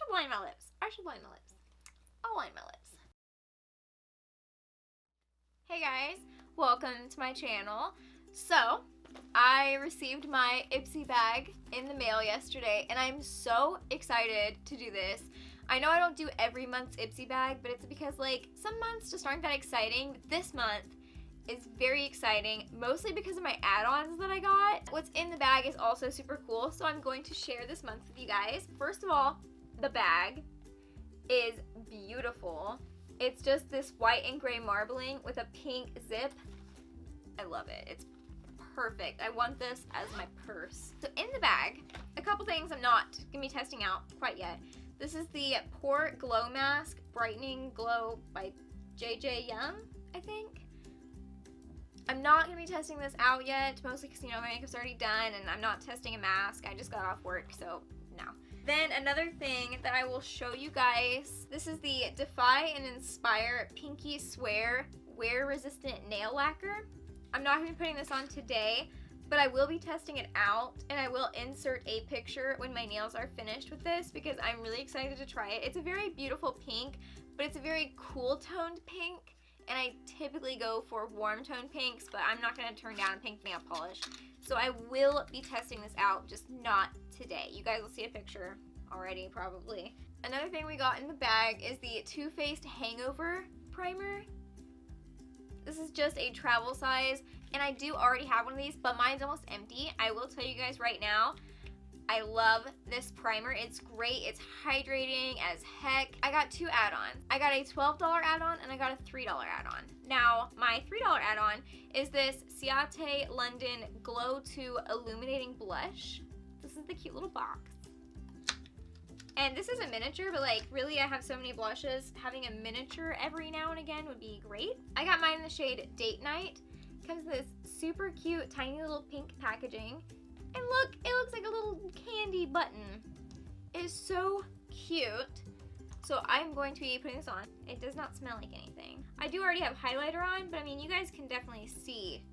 should line my lips. I should line my lips. I'll line my lips. Hey guys, welcome to my channel. So, I received my Ipsy bag in the mail yesterday, and I'm so excited to do this. I know I don't do every month's Ipsy bag, but it's because like some months just aren't that exciting. This month is very exciting, mostly because of my add-ons that I got. What's in the bag is also super cool, so I'm going to share this month with you guys. First of all, the bag is beautiful. It's just this white and gray marbling with a pink zip. I love it. It's perfect. I want this as my purse. So in the bag, a couple things I'm not gonna be testing out quite yet. This is the Pore Glow Mask Brightening Glow by JJ Young, I think. I'm not gonna be testing this out yet, mostly because, you know, my makeup's already done and I'm not testing a mask. I just got off work, so no. Then another thing that I will show you guys, this is the Defy and Inspire Pinky Swear Wear Resistant Nail Lacquer. I'm not gonna be putting this on today, but I will be testing it out, and I will insert a picture when my nails are finished with this because I'm really excited to try it. It's a very beautiful pink, but it's a very cool toned pink, and I typically go for warm toned pinks, but I'm not gonna turn down pink nail polish. So I will be testing this out, just not today. You guys will see a picture already, probably. Another thing we got in the bag is the Too Faced Hangover Primer. This is just a travel size, and I do already have one of these, but mine's almost empty. I will tell you guys right now, I love this primer. It's great. It's hydrating as heck. I got two add-ons. I got a $12 add-on and I got a $3 add-on. Now, my $3 add-on is this Ciate London Glow 2 Illuminating Blush. This is the cute little box. And this is a miniature, but like really I have so many blushes. Having a miniature every now and again would be great. I got mine in the shade Date Night. It comes with this super cute tiny little pink packaging. And look, it looks like a little candy button. It is so cute. So I'm going to be putting this on. It does not smell like anything. I do already have highlighter on, but I mean, you guys can definitely see.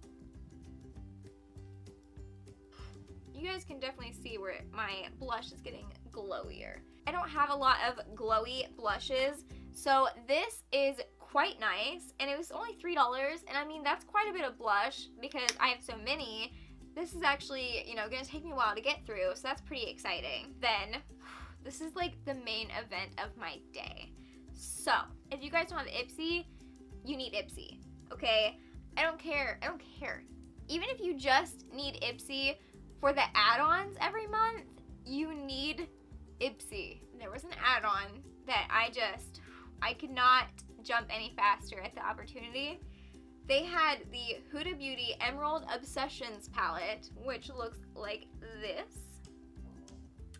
You guys can definitely see where my blush is getting glowier. I don't have a lot of glowy blushes, so this is quite nice, and it was only $3, and I mean, that's quite a bit of blush because I have so many. This is actually, you know, gonna take me a while to get through, so that's pretty exciting. Then, this is like the main event of my day. So, if you guys don't have Ipsy, you need Ipsy, okay? I don't care. Even if you just need Ipsy for the add-ons every month, you need Ipsy. There was an add-on that I could not jump any faster at the opportunity. They had the Huda Beauty Emerald Obsessions palette, which looks like this,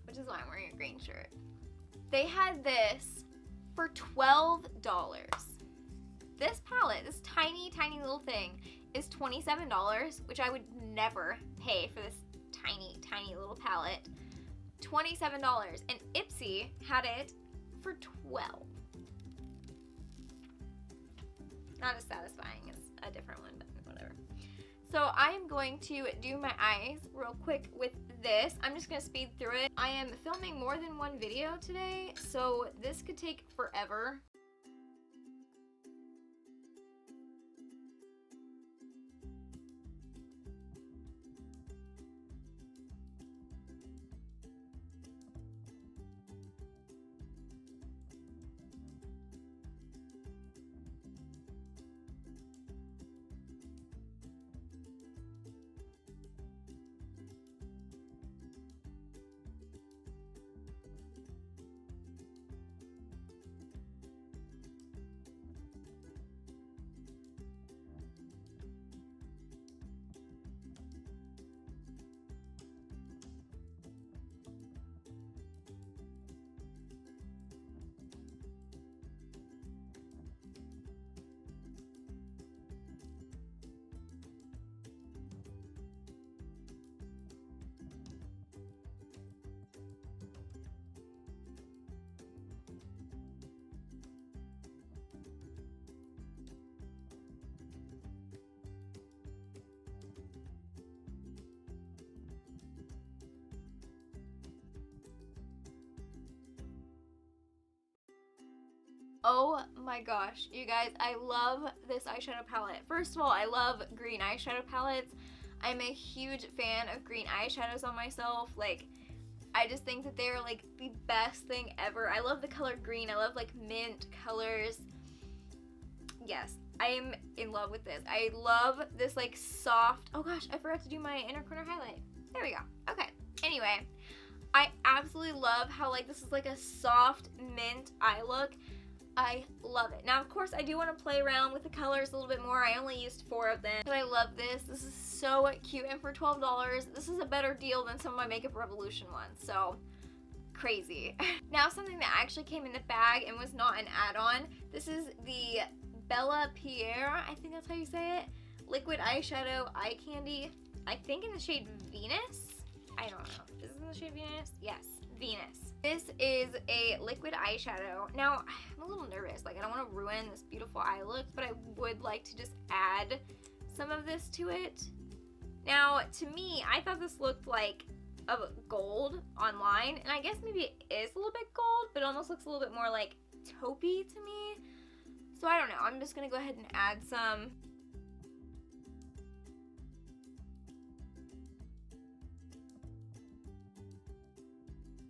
which is why I'm wearing a green shirt. They had this for $12. This palette, this tiny, tiny little thing, is $27, which I would never pay for this tiny, tiny little palette. $27, and Ipsy had it for $12. Not as satisfying as a different one, but whatever. So I am going to do my eyes real quick with this. I'm just gonna speed through it. I am filming more than one video today, so this could take forever. Oh my gosh, you guys, I love this eyeshadow palette. First of all, I love green eyeshadow palettes. I'm a huge fan of green eyeshadows on myself. Like, I just think that they're like the best thing ever. I love the color green. I love like mint colors. Yes, I am in love with this. I love this like soft, oh gosh, I forgot to do my inner corner highlight. There we go. Okay, anyway, I absolutely love how like this is like a soft mint eye look. I love it. Now, of course, I do want to play around with the colors a little bit more. I only used 4 of them, but I love this. This is so cute, and for $12, this is a better deal than some of my Makeup Revolution ones, so crazy. Now, something that actually came in the bag and was not an add-on. This is the Bella Pierre, I think that's how you say it, liquid eyeshadow eye candy. I think in the shade Venus. I don't know. Is this in the shade Venus? Yes, Venus. This is a liquid eyeshadow. Now, I'm a little nervous. Like, I don't want to ruin this beautiful eye look, but I would like to just add some of this to it. Now, to me, I thought this looked like a gold online, and I guess maybe it is a little bit gold, but it almost looks a little bit more like taupey to me. So I don't know. I'm just going to go ahead and add some.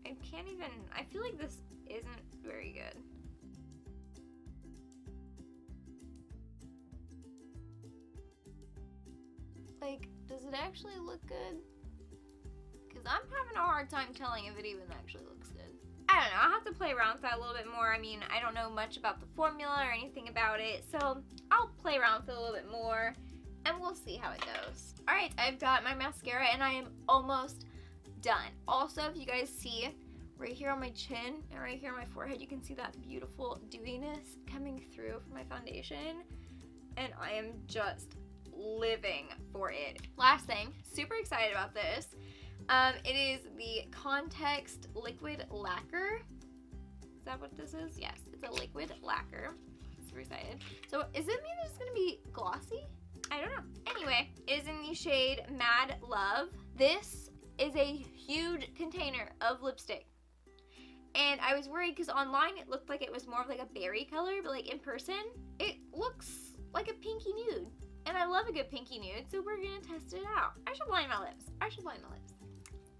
I can't even, I feel like this isn't very good. Like, does it actually look good? Because I'm having a hard time telling if it even actually looks good. I don't know, I'll have to play around with that a little bit more. I mean, I don't know much about the formula or anything about it, so I'll play around with it a little bit more, and we'll see how it goes. Alright, I've got my mascara, and I am almost done. Also, if you guys see right here on my chin and right here on my forehead, you can see that beautiful dewiness coming through from my foundation, and I am just living for it. Last thing, super excited about this. It is the Context Liquid Lacquer. Is that what this is? Yes, it's a liquid lacquer. Super excited. So does it mean that it's gonna be glossy? I don't know. Anyway, it is in the shade Mad Love. This is a huge container of lipstick. And I was worried because online it looked like it was more of like a berry color, but like in person, it looks like a pinky nude. And I love a good pinky nude, so we're gonna test it out. I should line my lips.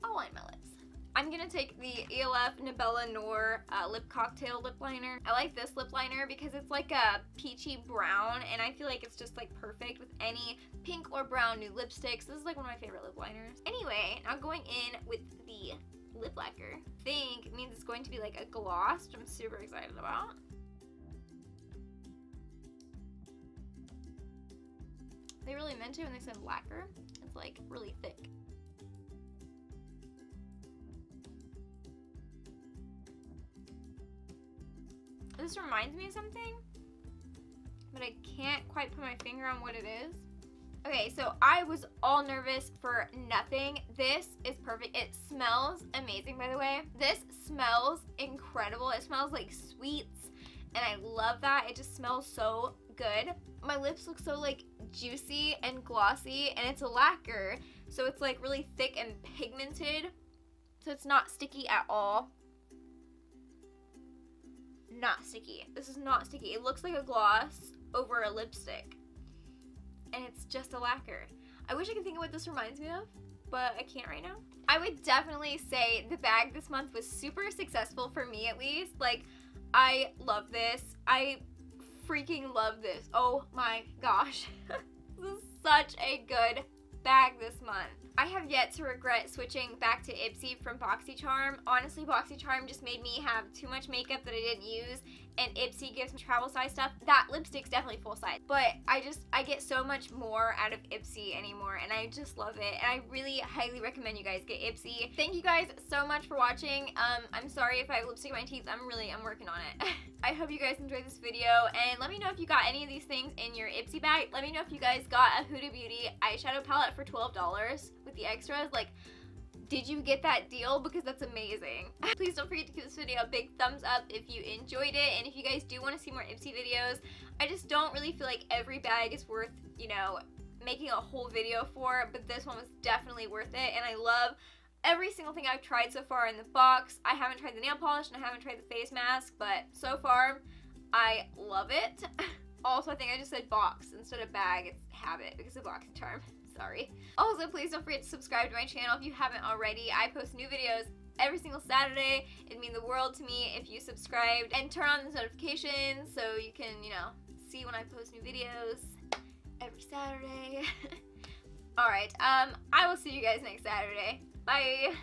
I'll line my lips. I'm gonna take the ELF Nabella Noir Lip Cocktail Lip Liner. I like this lip liner because it's like a peachy brown, and I feel like it's just like perfect with any pink or brown nude lipsticks. This is like one of my favorite lip liners. Anyway, now going in with the lip lacquer. I think it means it's going to be like a gloss, which I'm super excited about. They really meant to when they said lacquer. It's like really thick. This reminds me of something, but I can't quite put my finger on what it is. Okay, so I was all nervous for nothing. This is perfect. It smells amazing, by the way. This smells incredible. It smells like sweets, and I love that. It just smells so good. My lips look so like juicy and glossy, and it's a lacquer, so it's like really thick and pigmented, so it's not sticky at all. Not sticky. This is not sticky. It looks like a gloss over a lipstick, and it's just a lacquer. I wish I could think of what this reminds me of, but I can't right now. I would definitely say the bag this month was super successful for me, at least. Like, I love this. I freaking love this. Oh my gosh. This is such a good bag this month. I have yet to regret switching back to Ipsy from BoxyCharm. Honestly, BoxyCharm just made me have too much makeup that I didn't use, and Ipsy gives me travel size stuff. That lipstick's definitely full size, but I get so much more out of Ipsy anymore, and I just love it, and I really highly recommend you guys get Ipsy. Thank you guys so much for watching. I'm sorry if I have lipstick in my teeth. I'm working on it. I hope you guys enjoyed this video, and let me know if you got any of these things in your Ipsy bag. Let me know if you guys got a Huda Beauty eyeshadow palette for $12 with the extras. Like, did you get that deal? Because that's amazing. Please don't forget to give this video a big thumbs up if you enjoyed it, and if you guys do want to see more Ipsy videos. I just don't really feel like every bag is worth, you know, making a whole video for, but this one was definitely worth it, and I love every single thing I've tried so far in the box. I haven't tried the nail polish and I haven't tried the face mask, but so far I love it. Also, I think I just said box instead of bag. It's habit because of box charm. Sorry. Also, please don't forget to subscribe to my channel if you haven't already. I post new videos every single Saturday. It'd mean the world to me if you subscribed, and turn on the notifications so you can, you know, see when I post new videos every Saturday. Alright, I will see you guys next Saturday. Bye!